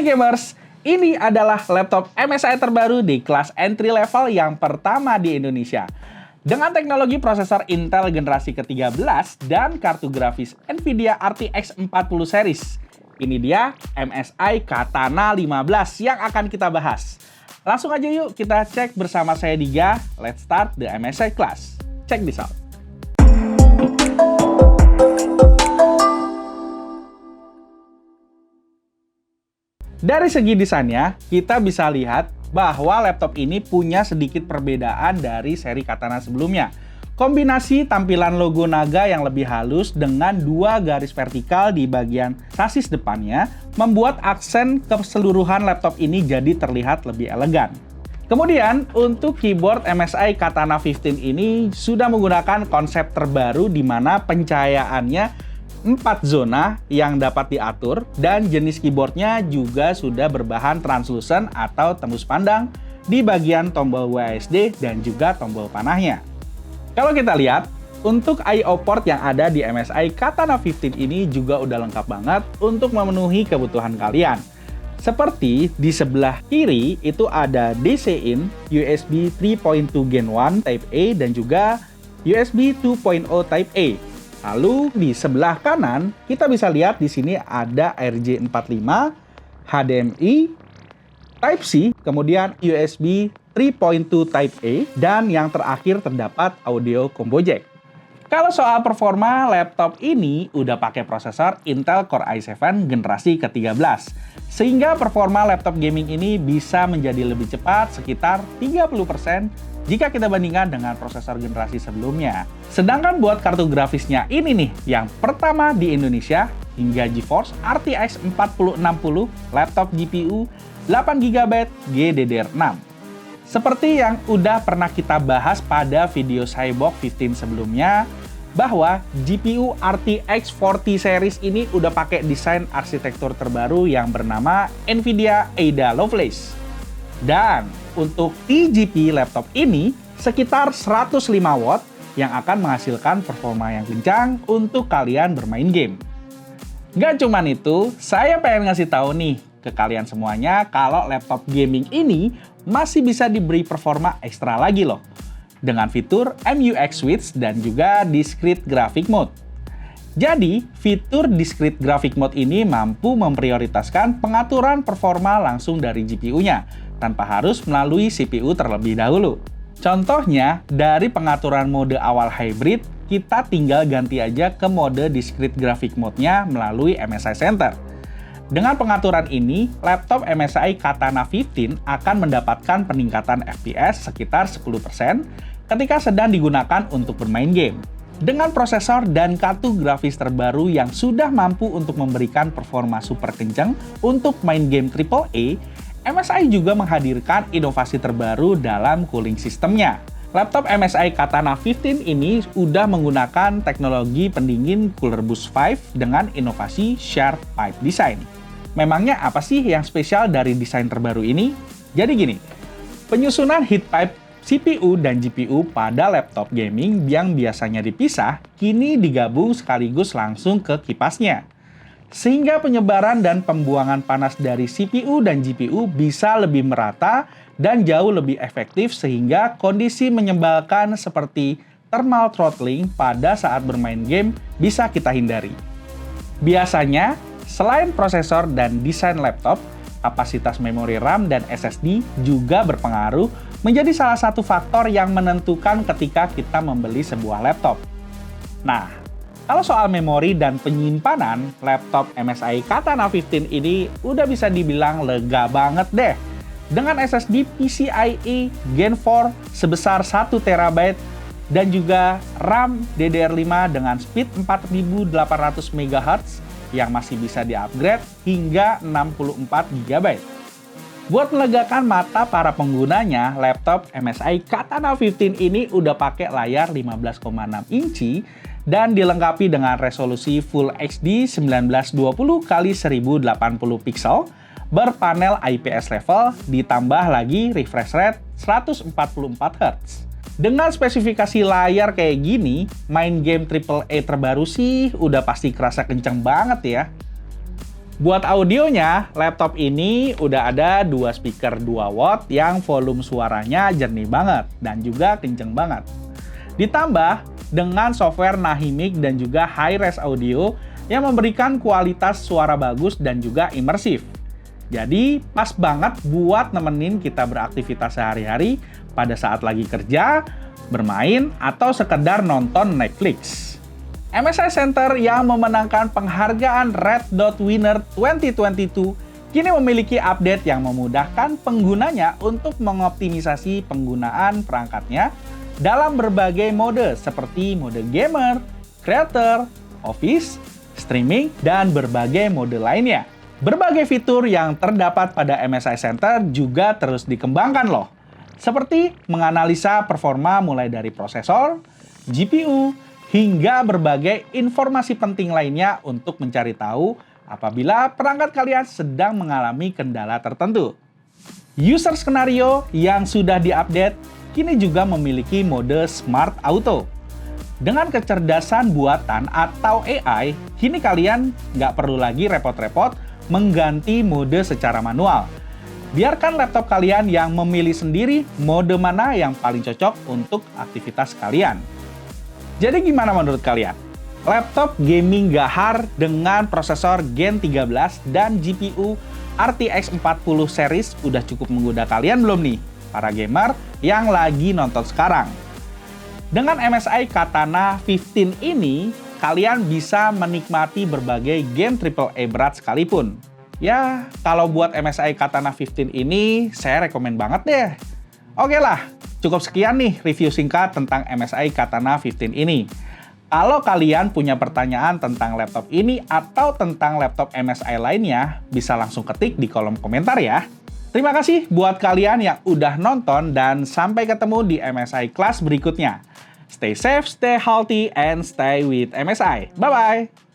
Hai gamers, ini adalah laptop MSI terbaru di kelas entry level yang pertama di Indonesia. Dengan teknologi prosesor Intel generasi ke-13 dan kartu grafis Nvidia RTX 40 series. Ini dia MSI Katana 15 yang akan kita bahas. Langsung aja yuk kita cek bersama saya Diga. Let's start the MSI class. Check this out. Dari segi desainnya, kita bisa lihat bahwa laptop ini punya sedikit perbedaan dari seri Katana sebelumnya. Kombinasi tampilan logo naga yang lebih halus dengan dua garis vertikal di bagian sasis depannya membuat aksen keseluruhan laptop ini jadi terlihat lebih elegan. Kemudian, untuk keyboard MSI Katana 15 ini sudah menggunakan konsep terbaru di mana pencahayaannya 4 zona yang dapat diatur dan jenis keyboardnya juga sudah berbahan translucent atau tembus pandang di bagian tombol WASD dan juga tombol panahnya. Kalau kita lihat, untuk I/O port yang ada di MSI Katana 15 ini juga udah lengkap banget untuk memenuhi kebutuhan kalian. Seperti di sebelah kiri itu ada DC-in, USB 3.2 Gen 1 Type A dan juga USB 2.0 Type A. Lalu di sebelah kanan kita bisa lihat di sini ada RJ45, HDMI, Type C, kemudian USB 3.2 Type A, dan yang terakhir terdapat audio combo jack. Kalau soal performa, laptop ini udah pakai prosesor Intel Core i7 generasi ke-13, sehingga performa laptop gaming ini bisa menjadi lebih cepat sekitar 30% jika kita bandingkan dengan prosesor generasi sebelumnya. Sedangkan buat kartu grafisnya ini nih, yang pertama di Indonesia, hingga GeForce RTX 4060 laptop GPU 8GB GDDR6. Seperti yang udah pernah kita bahas pada video Cyborg 15 sebelumnya, bahwa GPU RTX 40 series ini udah pakai desain arsitektur terbaru yang bernama Nvidia Ada Lovelace. Dan untuk eGPU laptop ini sekitar 105 watt yang akan menghasilkan performa yang kencang untuk kalian bermain game. Nggak cuman itu, saya pengen ngasih tahu nih ke kalian semuanya kalau laptop gaming ini masih bisa diberi performa ekstra lagi loh, dengan fitur MUX Switch dan juga Discrete Graphic Mode. Jadi, fitur Discrete Graphic Mode ini mampu memprioritaskan pengaturan performa langsung dari GPU-nya, tanpa harus melalui CPU terlebih dahulu. Contohnya, dari pengaturan mode awal hybrid, kita tinggal ganti aja ke mode Discrete Graphic Mode-nya melalui MSI Center. Dengan pengaturan ini, laptop MSI Katana 15 akan mendapatkan peningkatan FPS sekitar 10% ketika sedang digunakan untuk bermain game. Dengan prosesor dan kartu grafis terbaru yang sudah mampu untuk memberikan performa super kencang untuk main game AAA, MSI juga menghadirkan inovasi terbaru dalam cooling sistemnya. Laptop MSI Katana 15 ini sudah menggunakan teknologi pendingin Cooler Boost 5 dengan inovasi Sharp Pipe Design. Memangnya apa sih yang spesial dari desain terbaru ini? Jadi gini, penyusunan heat pipe CPU dan GPU pada laptop gaming yang biasanya dipisah, kini digabung sekaligus langsung ke kipasnya. Sehingga penyebaran dan pembuangan panas dari CPU dan GPU bisa lebih merata dan jauh lebih efektif sehingga kondisi menyebalkan seperti thermal throttling pada saat bermain game bisa kita hindari. Biasanya, selain prosesor dan desain laptop, kapasitas memori RAM dan SSD juga berpengaruh menjadi salah satu faktor yang menentukan ketika kita membeli sebuah laptop. Nah, kalau soal memori dan penyimpanan, laptop MSI Katana 15 ini udah bisa dibilang lega banget deh. Dengan SSD PCIe Gen 4 sebesar 1 TB dan juga RAM DDR5 dengan speed 4800 MHz yang masih bisa di-upgrade hingga 64 GB. Buat melegakan mata para penggunanya, laptop MSI Katana 15 ini udah pakai layar 15,6 inci dan dilengkapi dengan resolusi Full HD 1920x1080 pixel, berpanel IPS level, ditambah lagi refresh rate 144 Hz. Dengan spesifikasi layar kayak gini, main game AAA terbaru sih udah pasti kerasa kenceng banget ya. Buat audionya, laptop ini udah ada dua speaker 2 watt yang volume suaranya jernih banget dan juga kenceng banget. Ditambah dengan software Nahimic dan juga high-res audio yang memberikan kualitas suara bagus dan juga imersif. Jadi pas banget buat nemenin kita beraktivitas sehari-hari pada saat lagi kerja, bermain, atau sekedar nonton Netflix. MSI Center yang memenangkan penghargaan Red Dot Winner 2022 kini memiliki update yang memudahkan penggunanya untuk mengoptimisasi penggunaan perangkatnya dalam berbagai mode seperti mode gamer, creator, office, streaming, dan berbagai mode lainnya. Berbagai fitur yang terdapat pada MSI Center juga terus dikembangkan loh, seperti menganalisa performa mulai dari prosesor, GPU, hingga berbagai informasi penting lainnya untuk mencari tahu apabila perangkat kalian sedang mengalami kendala tertentu. User skenario yang sudah diupdate kini juga memiliki mode Smart Auto. Dengan kecerdasan buatan atau AI, kini kalian nggak perlu lagi repot-repot mengganti mode secara manual. Biarkan laptop kalian yang memilih sendiri mode mana yang paling cocok untuk aktivitas kalian. Jadi gimana menurut kalian? Laptop gaming gahar dengan prosesor Gen 13 dan GPU RTX 40 series udah cukup menggoda kalian belum nih? Para gamer yang lagi nonton sekarang. Dengan MSI Katana 15 ini, kalian bisa menikmati berbagai game AAA berat sekalipun. Ya, kalau buat MSI Katana 15 ini, saya rekomen banget deh. Oke lah, cukup sekian nih review singkat tentang MSI Katana 15 ini. Kalau kalian punya pertanyaan tentang laptop ini atau tentang laptop MSI lainnya, bisa langsung ketik di kolom komentar ya. Terima kasih buat kalian yang udah nonton dan sampai ketemu di MSI kelas berikutnya. Stay safe, stay healthy, and stay with MSI. Bye-bye!